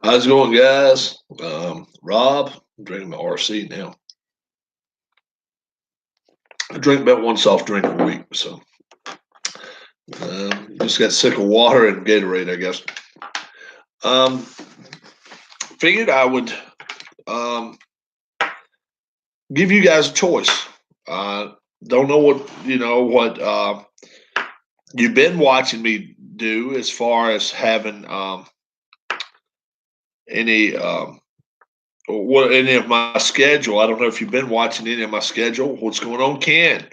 How's it going, guys? Rob, I'm drinking my RC now. I drink about one soft drink a week, so just got sick of water and Gatorade, I guess. Um, Figured I would um, give you guys a choice. Don't know what you've been watching me do as far as having any what any of my schedule. I don't know if you've been watching any of my schedule. What's going on, Ken?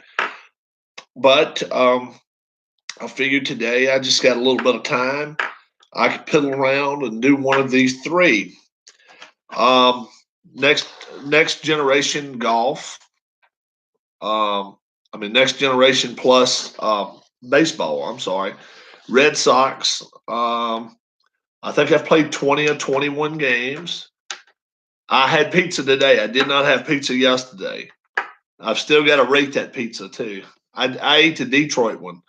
But I figured today I just got a little bit of time. I could piddle around and do one of these three. Um, next next generation golf. Next generation plus baseball. I'm sorry, Red Sox. I think I've played 20 or 21 games. I had pizza today. I did not have pizza yesterday. I've still got to rate that pizza too. I ate the Detroit one,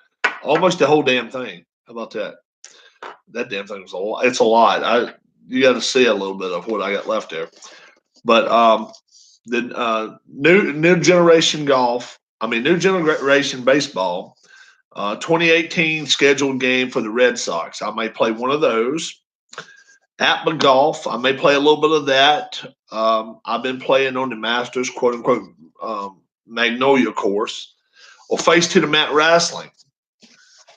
almost the whole damn thing. How about that? That damn thing was a lot. It's a lot. You got to see a little bit of what I got left there. But the new generation golf. New generation baseball. 2018 scheduled game for the Red Sox. I may play one of those. Atma Golf. I may play a little bit of that. I've been playing on the Masters, quote unquote, Magnolia course. Or Face to the Mat Wrestling.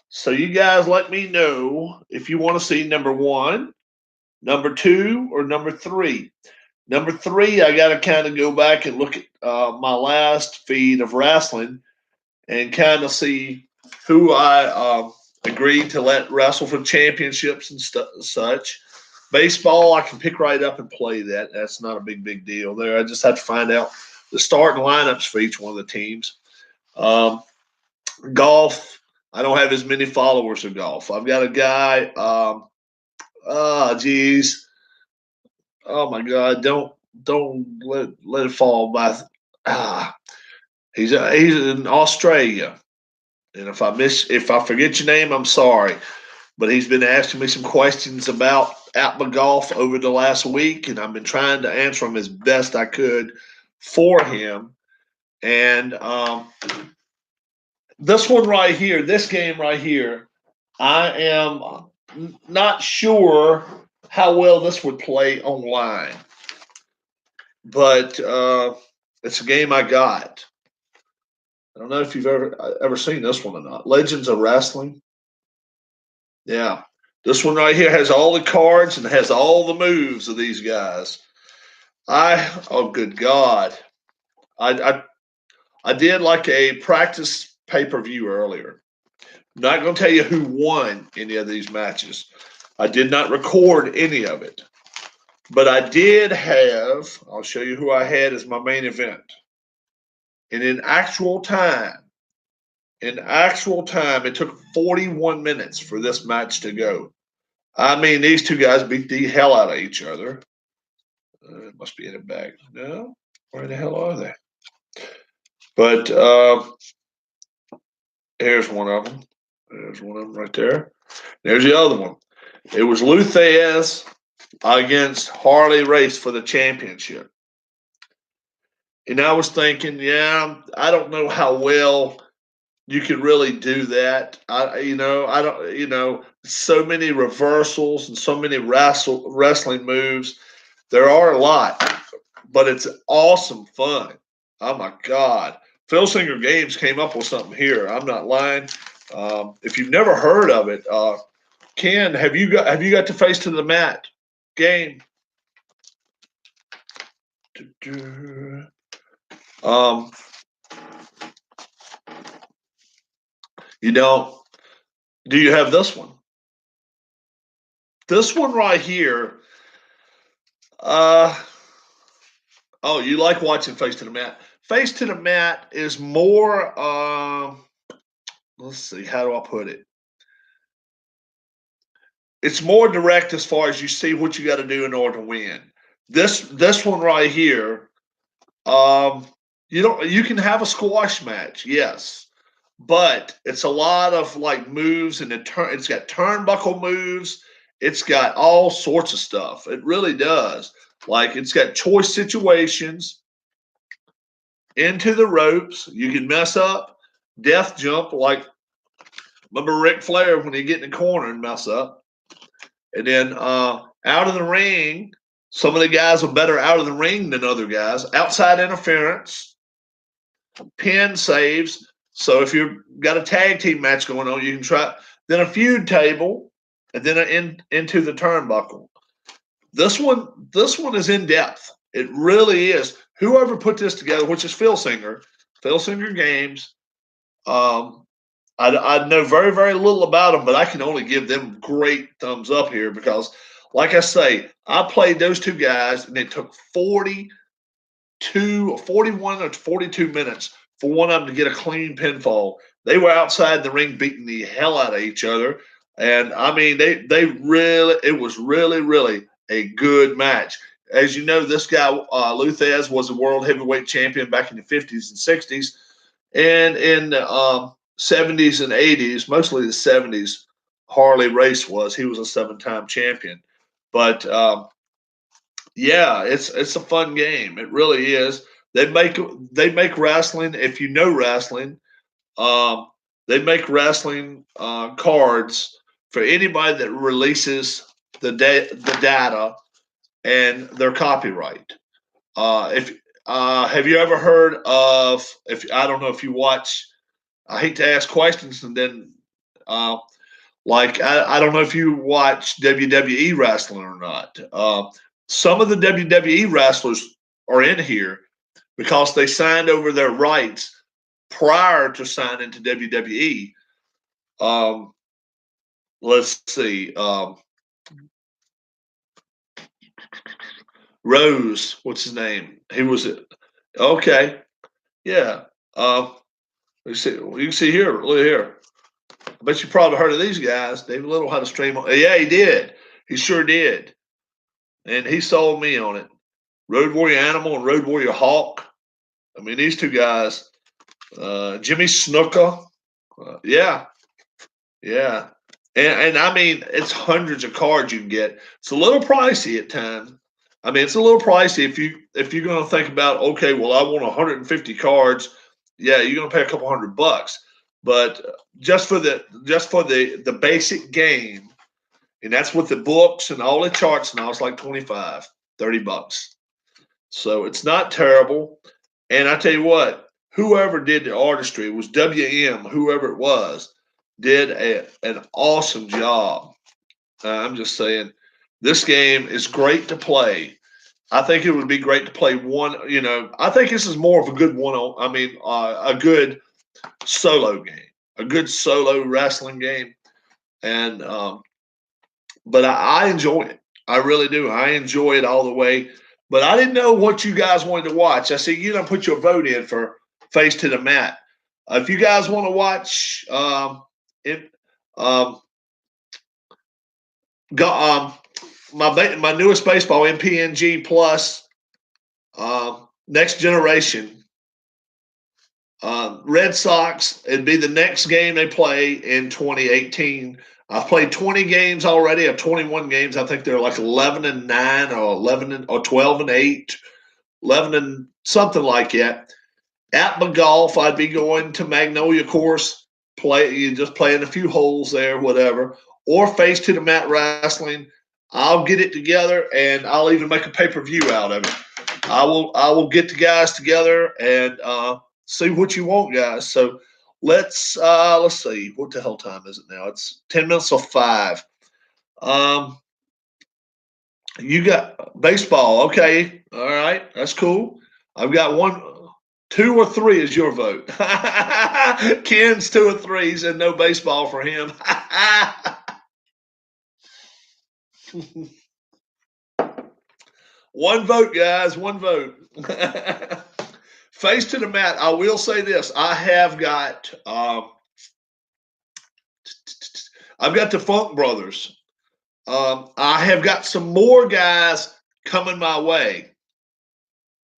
So you guys let me know if you want to see number one, number two, or number three. Number three, I got to kind of go back and look at my last feed of wrestling and kind of see who I agreed to let wrestle for championships and such. Baseball, I can pick right up and play that. That's not a big deal there. I just have to find out the starting lineups for each one of the teams. Golf, I don't have as many followers of golf. I've got a guy. Geez. Oh my God! Don't let it fall by. He's in Australia, and if I forget your name, I'm sorry. But he's been asking me some questions about Atma Golf over the last week, and I've been trying to answer them as best I could for him. And this one right here, this game right here, I am not sure how well this would play online, but it's a game I got. I don't know if you've ever seen this one or not. Legends of Wrestling. Yeah, this one right here has all the cards and has all the moves of these guys. Oh good God, I did like a practice pay-per-view earlier. I'm not going to tell you who won any of these matches. I did not record any of it. But I did have, I'll show you who I had as my main event. And in actual time, it took 41 minutes for this match to go. These two guys beat the hell out of each other. It must be in a bag. No? Where the hell are they? But here's one of them. There's one of them right there. There's the other one. It was Lou Thesz against Harley Race for the championship. And I was thinking, I don't know how well you could really do that. So many reversals and so many wrestling moves. There are a lot, but it's awesome fun. Oh my God. Phil Singer Games came up with something here. I'm not lying. If you've never heard of it, Ken, have you got the Face to the Mat game? You don't. Do you have this one? This one right here. You like watching Face to the Mat? Face to the Mat is more. Let's see. How do I put it? It's more direct as far as you see what you got to do in order to win. This one right here. You can have a squash match, yes, but it's a lot of like moves and it's got turnbuckle moves it's got all sorts of stuff. It really does. Like it's got choice situations, into the ropes. You can mess up, death jump. Like remember Ric Flair when he get in the corner and mess up, and then out of the ring. Some of the guys are better out of the ring than other guys. Outside interference, pin saves. So if you've got a tag team match going on, you can try. Then a feud table, and then into the turnbuckle. This one is in depth. It really is. Whoever put this together, which is Phil Singer Games. I know very, very little about them, but I can only give them great thumbs up here because, like I say, I played those two guys, and it took 41 or 42 minutes for one of them to get a clean pinfall. They were outside the ring beating the hell out of each other. And I mean, it was really, really a good match. As you know, this guy, Luthez, was a world heavyweight champion back in the 50s and 60s. And in the 70s and 80s, mostly the 70s, Harley Race was. He was a 7-time champion. But yeah, it's a fun game. It really is. They make wrestling. If you know wrestling, they make wrestling cards for anybody that releases the data and their copyright. If have you ever heard of? If I don't know if you watch. I hate to ask questions and then like I don't know if you watch WWE wrestling or not. Some of the WWE wrestlers are in here because they signed over their rights prior to signing to WWE. Let's see. Rose, what's his name? He was it. Okay. Yeah. You can see here. Look here. I bet you probably heard of these guys. David Little had a stream on. Yeah, he did. He sure did. And he sold me on it. Road Warrior Animal and Road Warrior Hawk. I mean, these two guys. Jimmy Snuka. Yeah. Yeah. And I mean, it's hundreds of cards you can get. It's a little pricey at times. I mean, it's a little pricey if you're going to think about, okay, well, I want 150 cards. Yeah, you're going to pay a couple $100. But just for the basic game, and that's with the books and all the charts now, it's like $25-$30. So it's not terrible. And I tell you what, whoever did the artistry, it was WM, whoever it was, did an awesome job. I'm just saying, this game is great to play. I think it would be great to play one. You know, I think this is more of a good one. I mean, a good solo game, a good solo wrestling game, and but I enjoy it. I really do. I enjoy it all the way. But I didn't know what you guys wanted to watch. I see you don't put your vote in for Face to the Mat. If you guys want to watch it, got my newest baseball MPNG Plus, Next Generation, Red Sox. It'd be the next game they play in 2018. I've played 20 games already. I have 21 games. I think they're like 11-9 or 12-8, 11 and something like that. At my golf, I'd be going to Magnolia Course, just playing a few holes there, whatever, or Face to the Mat Wrestling. I'll get it together, and I'll even make a pay-per-view out of it. I will get the guys together and see what you want, guys. So let's see. What the hell time is it now? It's 10 minutes till 5. You got baseball. Okay. All right. That's cool. I've got 1, 2 or 3 is your vote. Ken's 2 or 3. He said no baseball for him. One vote, guys. One vote. Face to the Mat. I will say this. I have got I've got the Funk Brothers. I have got some more guys coming my way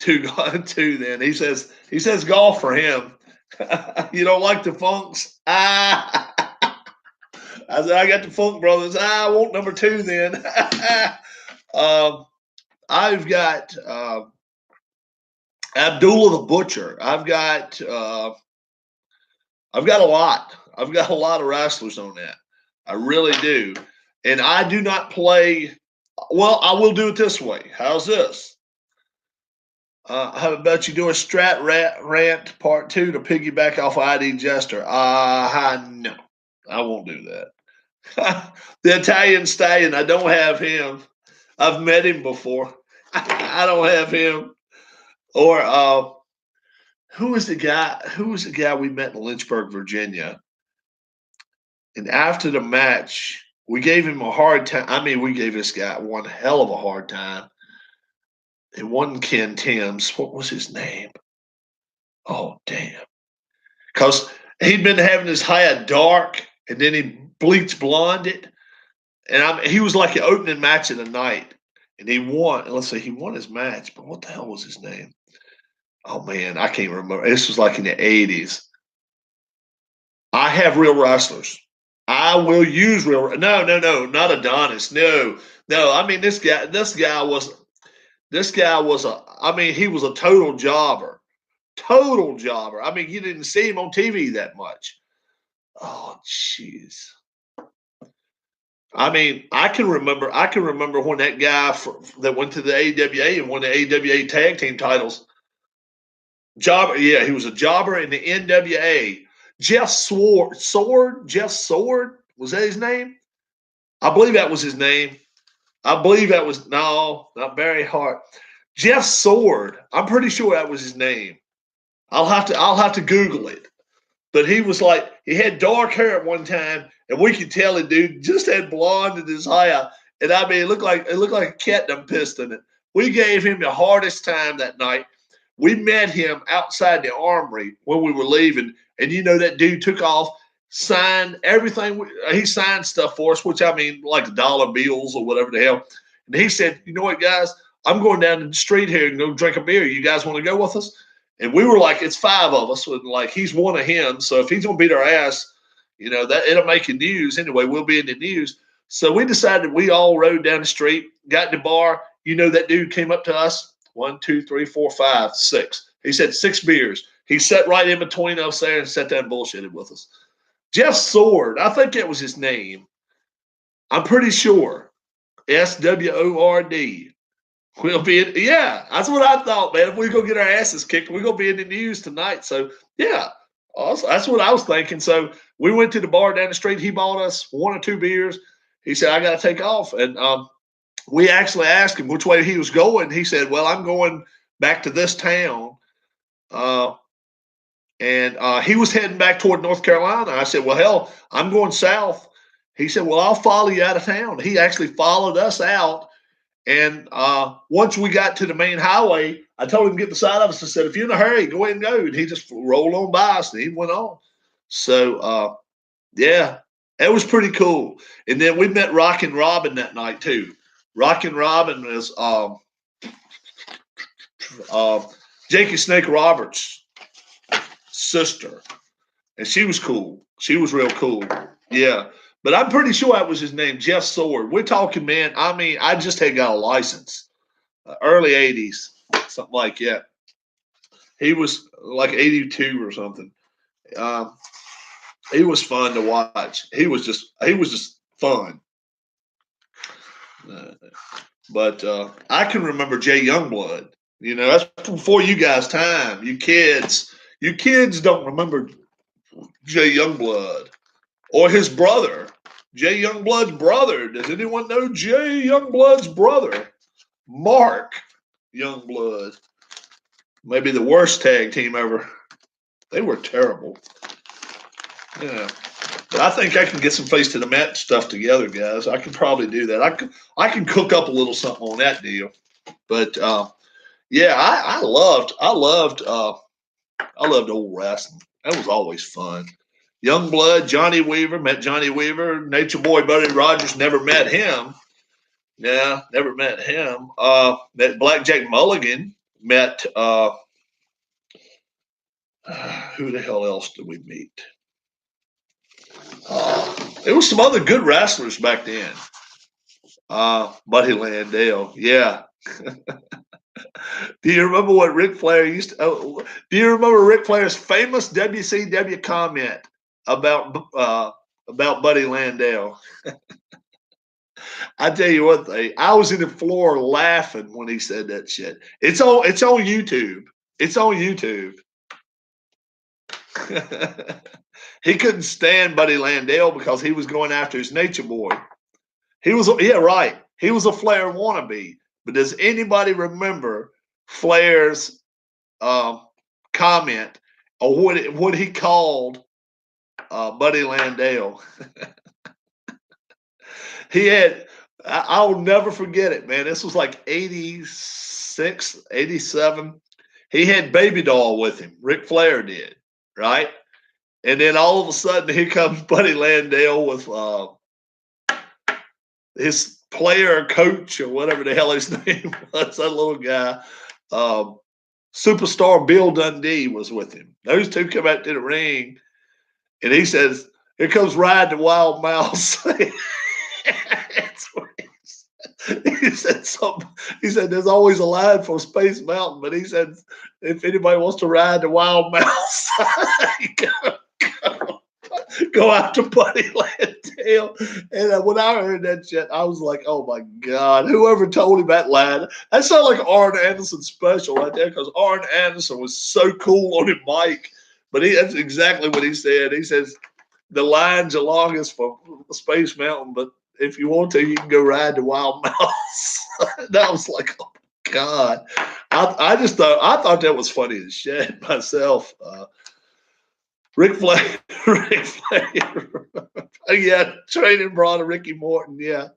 to then. He says golf for him. You don't like the Funks? I said, I got the Funk Brothers. I want number 2 then. I've got Abdullah the Butcher. I've got a lot. I've got a lot of wrestlers on that. I really do. And I do not play. Well, I will do it this way. How's this? How about you do a strat rant part 2 to piggyback off ID Jester? No, I won't do that. The Italian Stallion, I don't have him. I've met him before. I don't have him. Or who was the guy? Who was the guy we met in Lynchburg, Virginia? And after the match, we gave him a hard time. I mean, we gave this guy one hell of a hard time. It wasn't Ken Timms. What was his name? Oh, damn. Because he'd been having his hair dark, and then he bleached blonded. And he was like the opening match of the night. And he won. Let's see, he won his match. But what the hell was his name? Oh, man, I can't remember. This was like in the 80s. I have real wrestlers. I will use real. No, not Adonis. No. I mean, this guy was he was a total jobber. Total jobber. I mean, you didn't see him on TV that much. Oh, jeez. I mean, I can remember when that guy that went to the AWA and won the AWA tag team titles. Jobber, yeah, he was a jobber in the NWA. Jeff Sword, was that his name? I believe that was his name. No, not Barry Hart. Jeff Sword. I'm pretty sure that was his name. I'll have to Google it. But he was like, he had dark hair at one time, and we could tell it, dude, just had blonde in his hair. And I mean, it looked like a cat done pissed in it. We gave him the hardest time that night. We met him outside the armory when we were leaving, and that dude took off, signed everything. He signed stuff for us, which I mean, like dollar bills or whatever the hell. And he said, "You know what, guys? I'm going down the street here and go drink a beer. You guys want to go with us?" And we were like, it's 5 of us. Like, he's one of him. So if he's going to beat our ass, that it'll make the news. Anyway, we'll be in the news. So we decided we all rode down the street, got in the bar. That dude came up to us. 1, 2, 3, 4, 5, 6. He said 6 beers. He sat right in between us there and sat there and bullshitted with us. Jeff Sword, I think that was his name. I'm pretty sure. SWORD. We'll be in, yeah, that's what I thought, man. If we go get our asses kicked, we're going to be in the news tonight. So, yeah, also, that's what I was thinking. So we went to the bar down the street. He bought us 1 or 2 beers. He said, I got to take off. And we actually asked him which way he was going. He said, well, I'm going back to this town. And he was heading back toward North Carolina. I said, well, hell, I'm going south. He said, well, I'll follow you out of town. He actually followed us out. And once we got to the main highway, I told him to get beside of us. I said, if you're in a hurry, go ahead and go. And he just rolled on by us and he went on. So, yeah, it was pretty cool. And then we met Rockin' Robin that night too. Rockin' Robin is Jakey Snake Roberts' sister. And she was cool. She was real cool. Yeah. But I'm pretty sure that was his name, Jeff Sword. We're talking, man, I mean, I just had got a license. Early 80s, something like that. He was like 82 or something. He was fun to watch. He was just fun. But I can remember Jay Youngblood. That's before you guys' time. You kids don't remember Jay Youngblood. Or his brother, Jay Youngblood's brother. Does anyone know Jay Youngblood's brother? Mark Youngblood. Maybe the worst tag team ever. They were terrible. Yeah. But I think I can get some face to the mat stuff together, guys. I can probably do that. I can cook up a little something on that deal. But yeah, I loved old wrestling. That was always fun. Youngblood, Johnny Weaver, met Johnny Weaver. Nature Boy Buddy Rogers, never met him. Yeah, never met him. Met Blackjack Mulligan. Met, who the hell else did we meet? There was some other good wrestlers back then. Buddy Landale, yeah. Do you remember what Ric Flair used to? Do you remember Ric Flair's famous WCW comment about Buddy Landale? I tell you one thing, I was in the floor laughing when he said that shit. It's on YouTube. It's on YouTube. He couldn't stand Buddy Landale because he was going after his Nature Boy. He was, yeah, right. He was a Flair wannabe. But does anybody remember Flair's comment or what he called Buddy Landale? He had, I'll never forget it, man. This was like 86, 87. He had Baby Doll with him. Ric Flair did, right? And then all of a sudden, here comes Buddy Landale with his player coach or whatever the hell his name was, that little guy. Superstar Bill Dundee was with him. Those two come out to the ring, and he says, "Here comes Ride the Wild Mouse." He said something. He said, "There's always a line for Space Mountain," but he said, "If anybody wants to ride the Wild Mouse, go out to Buddy Landale." And when I heard that shit, I was like, "Oh my God!" Whoever told him that line, that sounded like Arn Anderson special right there, because Arn Anderson was so cool on the mic. But that's exactly what he said. He says, "The lines are longest for Space Mountain, but if you want to, you can go ride the Wild Mouse." That was like, oh my God. I thought that was funny as shit myself. Ric Flair, yeah, training bra to Ricky Morton, yeah.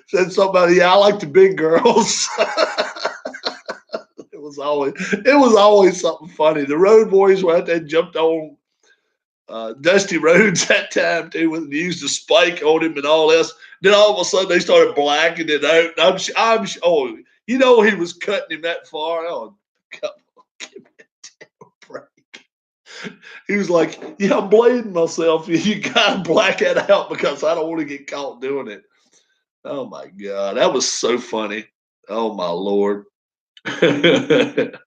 Said somebody, "Yeah, I like the big girls." It was always something funny. The Road Boys were out there, jumped on Dusty Rhodes that time too, when they used a spike on him and all this. Then all of a sudden they started blacking it out. I'm oh, you know, he was cutting him that far. Oh, come on, give me a damn break. He was like, "Yeah, I'm blading myself. You gotta black that out because I don't want to get caught doing it." Oh my God, that was so funny. Oh my Lord. Mm.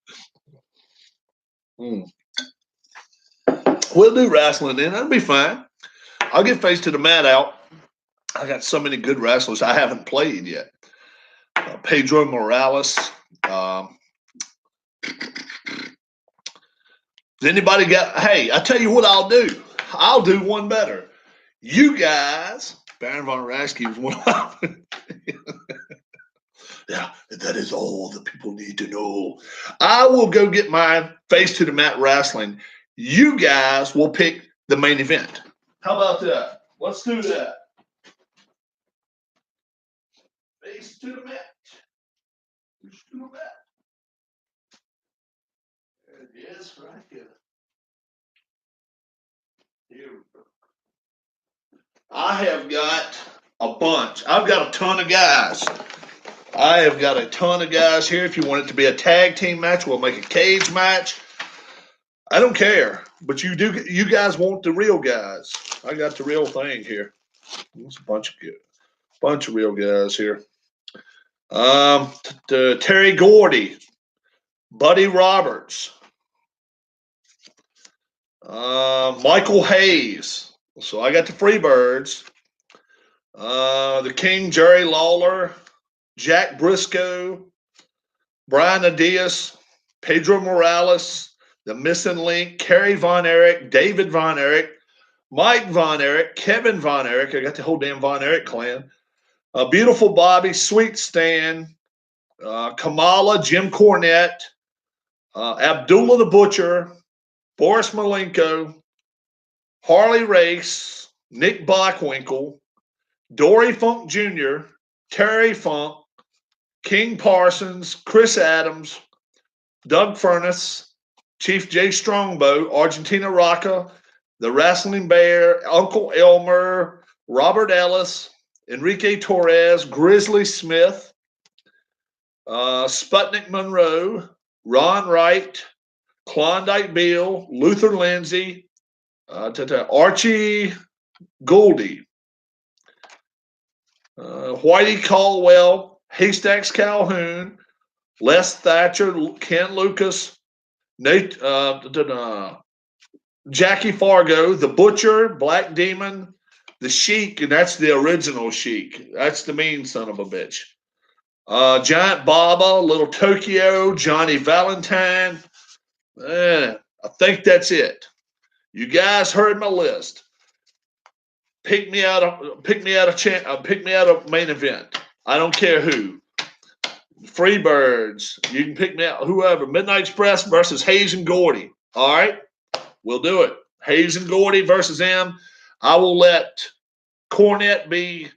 We'll do wrestling then. That'll be fine. I'll get Face to the Mat out. I got so many good wrestlers I haven't played yet. Pedro Morales. Does anybody got? Hey, I tell you what I'll do. I'll do one better. You guys, Baron von Raschke was one of them. Yeah, that is all the people need to know. I will go get my Face to the Mat wrestling. You guys will pick the main event. How about that? Let's do that. Face to the Mat. Face to the Mat. There it is, right here. Here we go. I have got a bunch. I've got a ton of guys. I have got a ton of guys here. If you want it to be a tag team match, we'll make a cage match. I don't care, but you do. You guys want the real guys. I got the real thing here. There's a bunch of real guys here. Terry Gordy, Buddy Roberts, Michael Hayes. So I got the Freebirds. The King, Jerry Lawler, Jack Briscoe, Brian Adias, Pedro Morales, the Missing Link, Kerry Von Erich, David Von Erich, Mike Von Erich, Kevin Von Erich. I got the whole damn Von Erich clan. Beautiful Bobby, Sweet Stan, Kamala, Jim Cornette, Abdullah the Butcher, Boris Malenko, Harley Race, Nick Bockwinkel, Dory Funk Jr., Terry Funk, King Parsons, Chris Adams, Doug Furnace, Chief Jay Strongbow, Argentina Rocca, the Wrestling Bear, Uncle Elmer, Robert Ellis, Enrique Torres, Grizzly Smith, Sputnik Monroe, Ron Wright, Klondike Bill, Luther Lindsay, Archie Goldie, Whitey Caldwell, Haystacks Calhoun, Les Thatcher, Ken Lucas, Nate, Jackie Fargo, the Butcher, Black Demon, the Sheik, and that's the original Sheik. That's the mean son of a bitch. Giant Baba, Little Tokyo, Johnny Valentine. I think that's it. You guys heard my list. Pick me out a main event. I don't care who. Freebirds. You can pick me out whoever. Midnight Express versus Hayes and Gordy. All right, we'll do it. Hayes and Gordy versus them. I will let Cornette be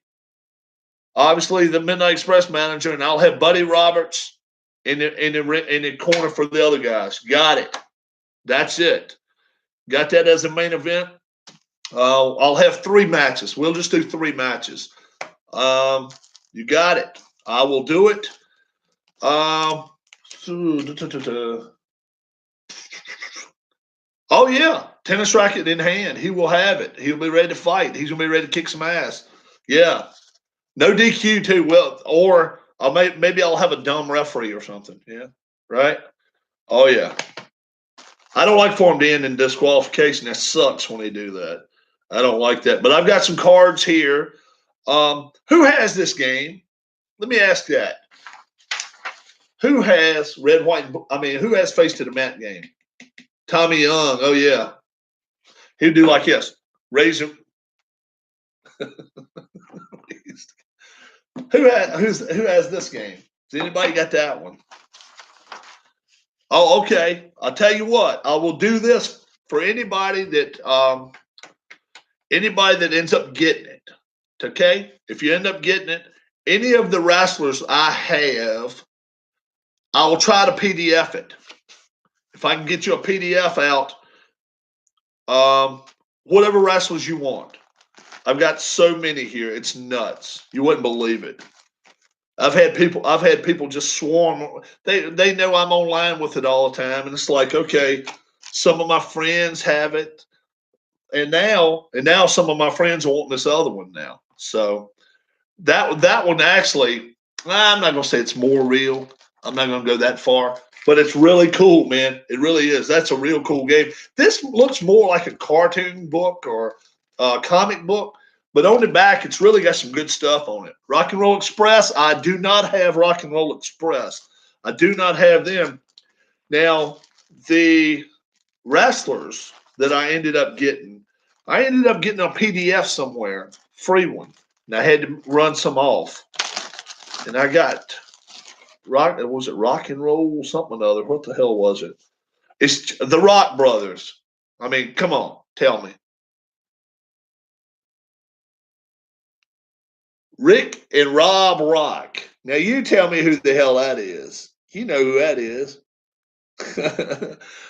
obviously the Midnight Express manager, and I'll have Buddy Roberts in the corner for the other guys. Got it. That's it. Got that as a main event. I'll have 3 matches. We'll just do 3 matches. You got it. I will do it. Oh yeah, tennis racket in hand. He will have it. He'll be ready to fight. He's gonna be ready to kick some ass. Yeah, no DQ too. Well, or maybe I'll have a dumb referee or something. Yeah, right. Oh yeah. I don't like for him to end in disqualification. That sucks when they do that. I don't like that. But I've got some cards here. Who has this game? Let me ask that. Who has red, white, who has face to the mat game? Tommy Young. Oh, yeah. He'd do like this. Raise him. Who has this game? Has anybody got that one? Oh, okay. I'll tell you what. I will do this for anybody that ends up getting it. Okay? If you end up getting it, any of the wrestlers I have, I will try to PDF it. If I can get you a PDF out, whatever wrestlers you want. I've got so many here. It's nuts. You wouldn't believe it. I've had people just swarm. They know I'm online with it all the time, and it's like, okay, some of my friends have it, and now some of my friends are wanting this other one now. So that one actually, I'm not gonna say it's more real. I'm not gonna go that far, but it's really cool, man. It really is. That's a real cool game. This looks more like a cartoon book or a comic book. But on the back, it's really got some good stuff on it. Rock and Roll Express, I do not have Rock and Roll Express. I do not have them. Now, the wrestlers that I ended up getting a PDF somewhere, free one. And I had to run some off. And I got Rock and Roll something or other? What the hell was it? It's the Rock Brothers. I mean, come on, tell me. Rick and Rob Rock. Now you tell me who the hell that is. You know who that is.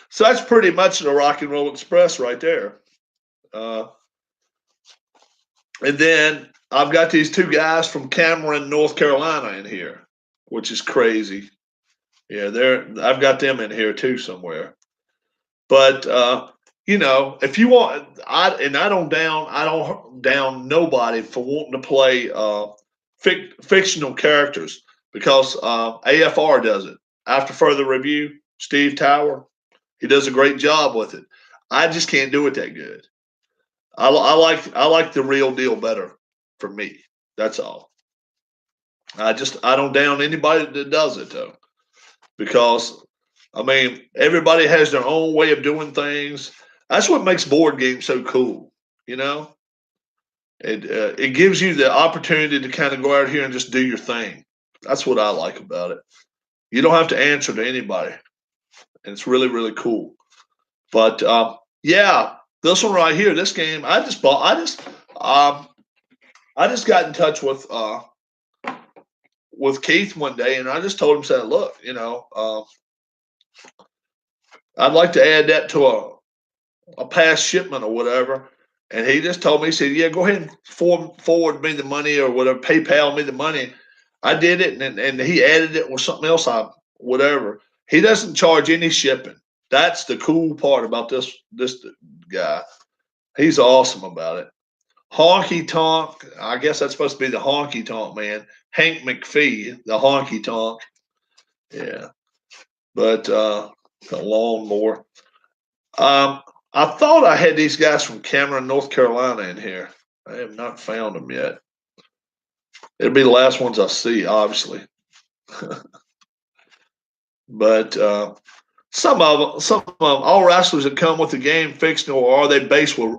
So that's pretty much the Rock and Roll Express right there. And then I've got these 2 guys from Cameron, North Carolina in here, which is crazy. Yeah, I've got them in here too somewhere. But if you want, I don't down nobody for wanting to play fictional characters because AFR does it. After further review, Steve Tower, he does a great job with it. I just can't do it that good. I like the real deal better for me. That's all. I don't down anybody that does it though, because everybody has their own way of doing things. That's what makes board games so cool, It gives you the opportunity to kind of go out here and just do your thing. That's what I like about it. You don't have to answer to anybody, and it's really, really cool. But yeah, this one right here, this game, I just got in touch with Keith one day, and I just told him, said, look, I'd like to add that to a past shipment or whatever. And he just told me, he said, yeah, go ahead and forward me the money or whatever, PayPal me the money. I did it, and he added it or something else, whatever. He doesn't charge any shipping. That's the cool part about this guy. He's awesome about it. Honky Tonk. I guess that's supposed to be the Honky Tonk man. Hank McPhee, the Honky Tonk. Yeah. But the lawnmower. I thought I had these guys from Cameron, North Carolina in here. I have not found them yet. It'll be the last ones I see, obviously. But some of them, all wrestlers that come with the game fictional, or are they based with?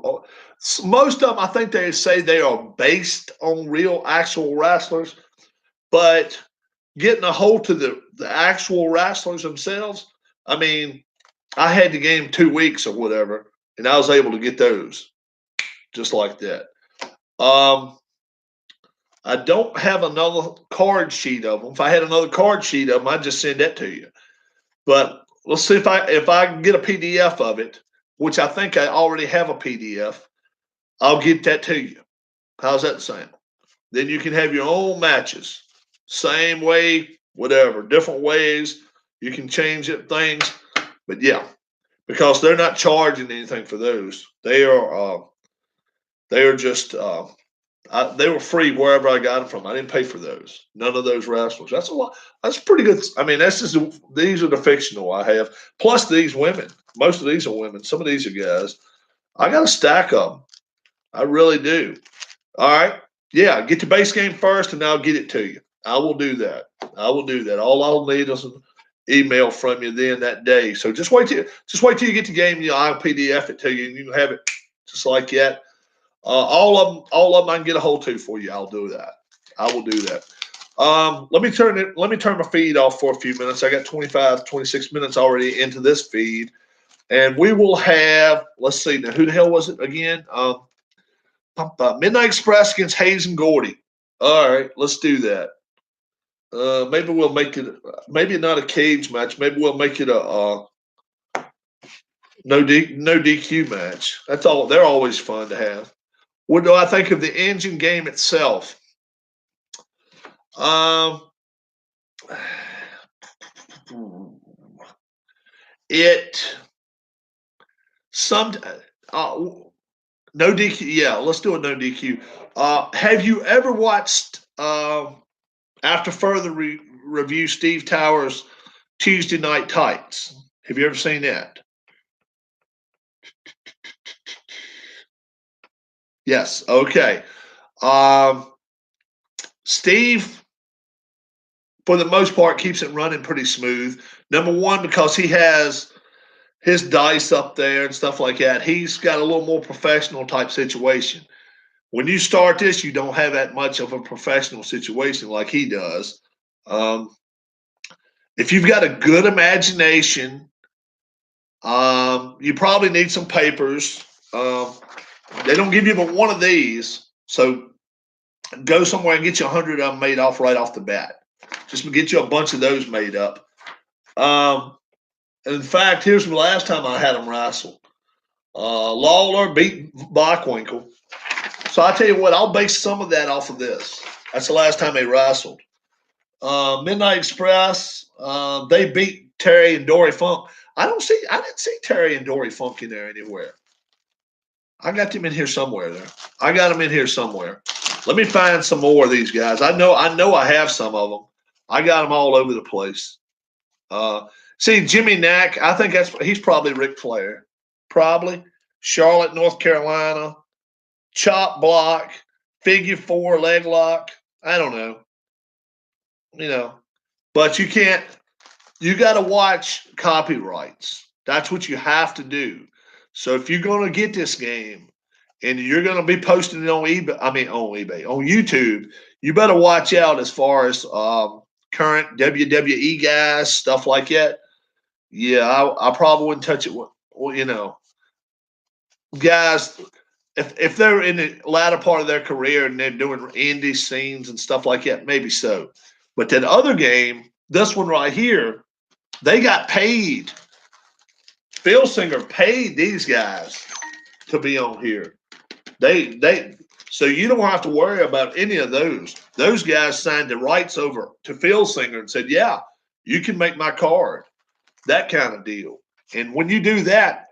Most of them, I think they say they are based on real, actual wrestlers. But getting a hold to the actual wrestlers themselves, I mean, I had the game 2 weeks or whatever, and I was able to get those just like that. I don't have another card sheet of them. If I had another card sheet of them, I'd just send that to you. But let's see if I can get a PDF of it, which I think I already have a PDF. I'll get that to you. How's that sound? Then you can have your own matches. Same way, whatever, different ways. You can change it, things. But yeah, because they're not charging anything for those. They are just they were free wherever I got them from. I didn't pay for those. None of those wrestlers. That's a lot. That's pretty good. I mean, that's just these are the fictional I have. Plus these women. Most of these are women. Some of these are guys. I got a stack of them. I really do. All right. Yeah, get the base game first, and I'll get it to you. I will do that. I will do that. All I'll need is an email from you then that day. So just wait till you get the game. I'll PDF it to you, and you can have it just like that. All of them I can get a hold to for you. I'll do that. I will do that. Let me turn my feed off for a few minutes. I got 25, 26 minutes already into this feed. And we will have, let's see now, who the hell was it again? Midnight Express against Hayes and Gordy. All right, let's do that. Maybe we'll make it, maybe not a cage match. Maybe we'll make it a no DQ match. That's all. They're always fun to have. What do I think of the engine game itself? It some no DQ. Yeah, let's do a no DQ. Have you ever watched after further review Steve Towers' Tuesday Night Tights? Have you ever seen that? Yes. Okay. Steve, for the most part, keeps it running pretty smooth. Number one, because he has his dice up there and stuff like that. He's got a little more professional type situation. When you start this, you don't have that much of a professional situation like he does. If you've got a good imagination, you probably need some papers. They don't give you but one of these, so go somewhere and get you 100 of them made off right off the bat. Just get you a bunch of those made up. In fact, here's the last time I had them wrestle. Lawler beat Bockwinkel. So I tell you what, I'll base some of that off of this. That's the last time they wrestled. Midnight Express, they beat Terry and Dory Funk. I didn't see Terry and Dory Funk in there anywhere. I got them in here somewhere there. I got them in here somewhere. Let me find some more of these guys. I know I have some of them. I got them all over the place. See, Jimmy Knack, I think he's probably Ric Flair. Probably. Charlotte, North Carolina. Chop block. Figure four, leg lock. I don't know. But you got to watch copyrights. That's what you have to do. So if you're going to get this game and you're going to be posting it on on YouTube, you better watch out as far as current WWE guys, stuff like that. Yeah, I probably wouldn't touch it. Guys, if they're in the latter part of their career and they're doing indie scenes and stuff like that, maybe so. But that other game, this one right here, they got paid. Phil Singer paid these guys to be on here. So you don't have to worry about any of those. Those guys signed the rights over to Phil Singer and said, "Yeah, you can make my card." That kind of deal. And when you do that,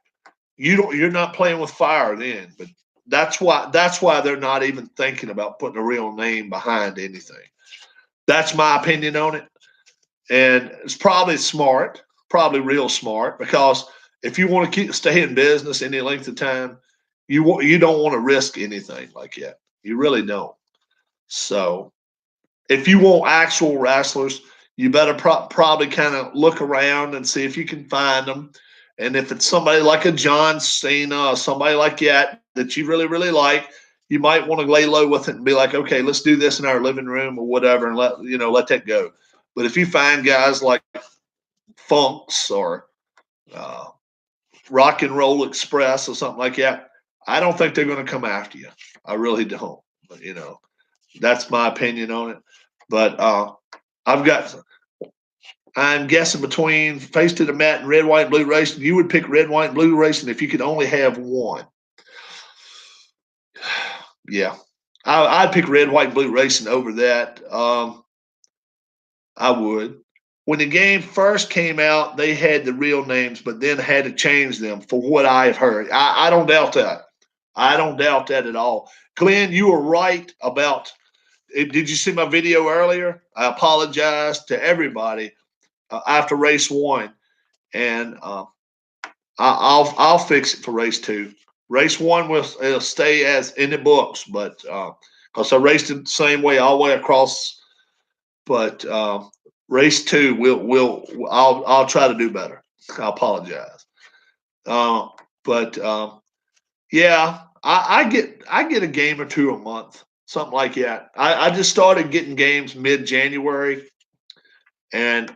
you're not playing with fire then. But That's why they're not even thinking about putting a real name behind anything. That's my opinion on it. And it's probably smart, probably real smart, because if you want to stay in business any length of time, you don't want to risk anything like that. You really don't. So if you want actual wrestlers, you better probably kind of look around and see if you can find them. And if it's somebody like a John Cena or somebody like that you really, really like, you might want to lay low with it and be like, okay, let's do this in our living room or whatever, and let that go. But if you find guys like Funks or uh, Rock and Roll Express or something like that, I don't think they're going to come after you. I really don't. But, that's my opinion on it. But I'm guessing between Face to the Mat and Red, White, and Blue Racing, you would pick Red, White, and Blue Racing if you could only have one. Yeah. I'd pick Red, White, and Blue Racing over that. I would. When the game first came out, they had the real names, but then had to change them for what I've heard. I don't doubt that. I don't doubt that at all. Glenn, you were right about it. Did you see my video earlier? I apologize to everybody after race 1, and I'll fix it for race 2. Race 1 will stay as in the books, but because I raced it the same way all the way across. But race 2, I'll try to do better. I apologize. But yeah, I get a game or two a month, something like that. I just started getting games mid-January, and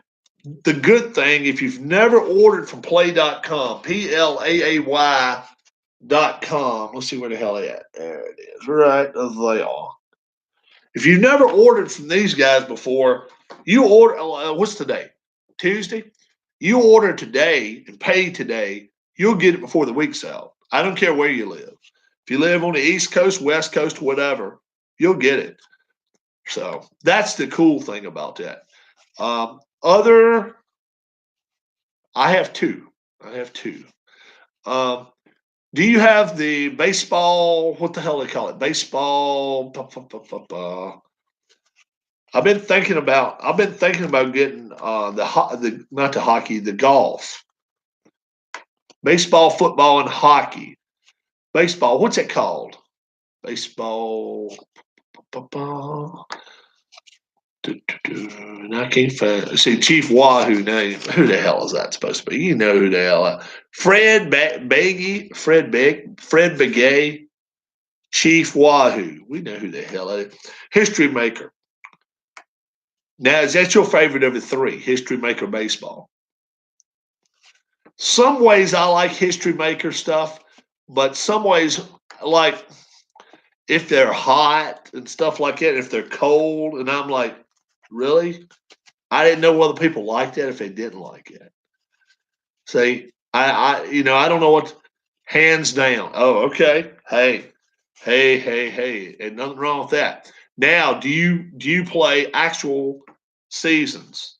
the good thing, if you've never ordered from play.com, PLAAY.com, let's see where the hell they at. There it is, right as they are. If you've never ordered from these guys before, you order, what's today? Tuesday? You order today and pay today, you'll get it before the week's out. I don't care where you live. If you live on the East Coast, West Coast, whatever, you'll get it. So that's the cool thing about that. I have two. Do you have the baseball? What the hell they call it? Baseball. I've been thinking about getting the golf, baseball, football, and hockey. Baseball. What's it called? Baseball. And I can't find. See, Chief Wahoo name. Who the hell is that supposed to be? You know who the hell? Fred Begay. Chief Wahoo. We know who the hell that is. History maker. Now, is that your favorite of the three? History maker baseball. Some ways I like history maker stuff, but some ways, like if they're hot and stuff like that, if they're cold, and I'm like, really? I didn't know whether people liked that if they didn't like it. See, I don't know what. Hands down. Oh, okay. Hey, and nothing wrong with that. Now, do you play actual seasons?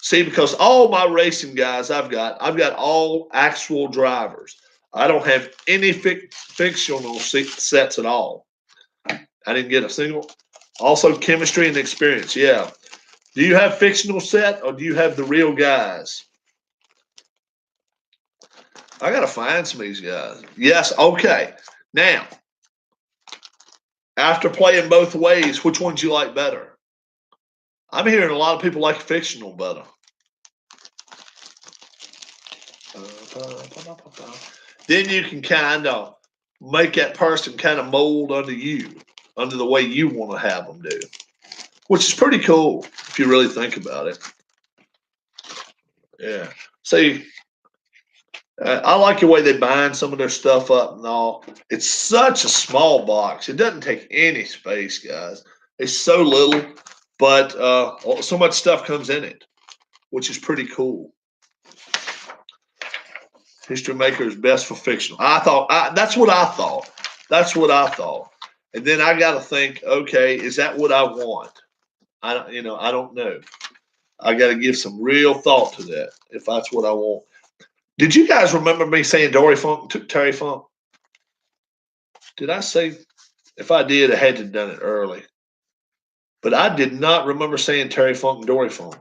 See, because all my racing guys I've got all actual drivers. I don't have any fictional sets at all. I didn't get a single. Also, chemistry and experience. Yeah. Do you have fictional set or do you have the real guys? I got to find some of these guys. Yes. Okay. Now, after playing both ways, which ones you like better? I'm hearing a lot of people like fictional better. Then you can kind of make that person kind of mold under the way you want to have them do, which is pretty cool if you really think about it. Yeah. See, I like the way they bind some of their stuff up and all. It's such a small box. It doesn't take any space, guys. It's so little, but so much stuff comes in it, which is pretty cool. History maker is best for fictional. That's what I thought. And then I got to think, okay, is that what I want? I don't know. I got to give some real thought to that if that's what I want. Did you guys remember me saying Terry Funk? Did I say? If I did, I had to have done it early. But I did not remember saying Terry Funk and Dory Funk.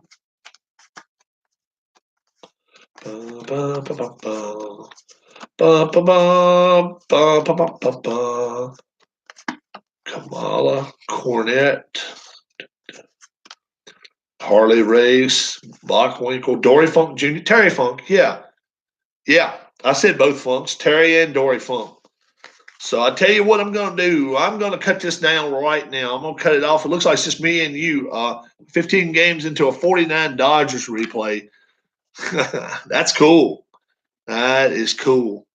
Kamala, Cornette, Harley Race, Bachwinkle, Dory Funk Jr., Terry Funk. Yeah. I said both Funks, Terry and Dory Funk. So I tell you what I'm going to do. I'm going to cut this down right now. I'm going to cut it off. It looks like it's just me and you. 15 games into a 49 Dodgers replay. That's cool. That is cool.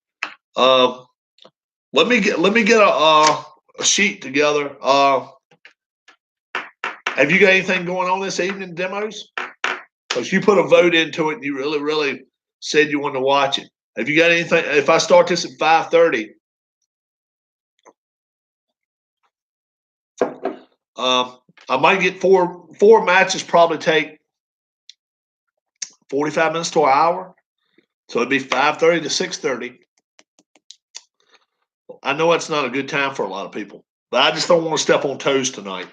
Let me get a sheet together. Have you got anything going on this evening, demos? Because you put a vote into it and you really, really said you wanted to watch it. Have you got anything? If I start this at 5:30, I might get four matches. Probably take 45 minutes to an hour. So it'd be 5:30 to 6:30. I know it's not a good time for a lot of people, but I just don't want to step on toes tonight.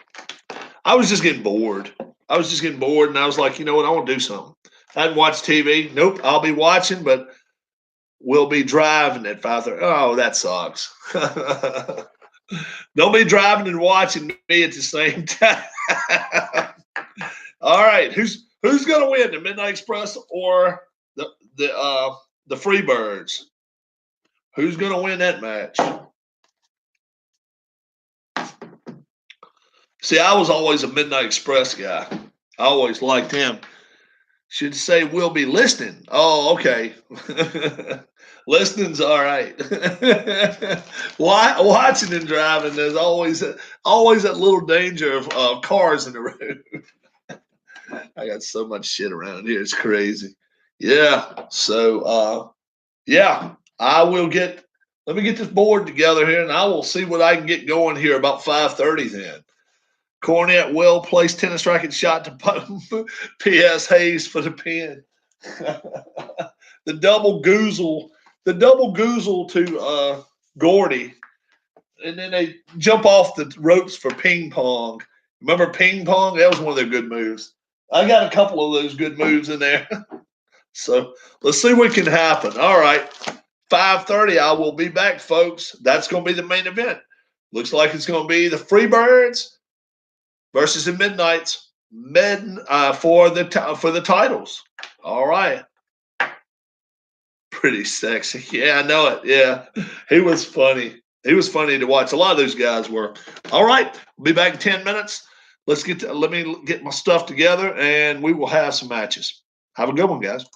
I was just getting bored. And I was like, you know what? I want to do something. I hadn't watched TV. Nope, I'll be watching, but we'll be driving at 5:30. Oh, that sucks. Don't be driving and watching me at the same time. All right, who's going to win, the Midnight Express or the Freebirds? Who's going to win that match? See, I was always a Midnight Express guy. I always liked him. Should say we'll be listening. Oh, okay. Listening's all right. Watching and driving, there's always that little danger of cars in the road. I got so much shit around here. It's crazy. Yeah. So, I will let me get this board together here and I will see what I can get going here about 5:30 then. Cornette will place tennis racket shot to P.S. Hayes for the pin. The double goozle to Gordy. And then they jump off the ropes for ping pong. Remember ping pong? That was one of their good moves. I got a couple of those good moves in there. So let's see what can happen. All right. 5:30, I will be back, folks. That's going to be the main event. Looks like it's going to be the Freebirds versus the Midnights for the titles. All right. Pretty sexy. Yeah, I know it. Yeah. He was funny. He was funny to watch. A lot of those guys were. All right. We'll be back in 10 minutes. Let me get my stuff together and we will have some matches. Have a good one, guys.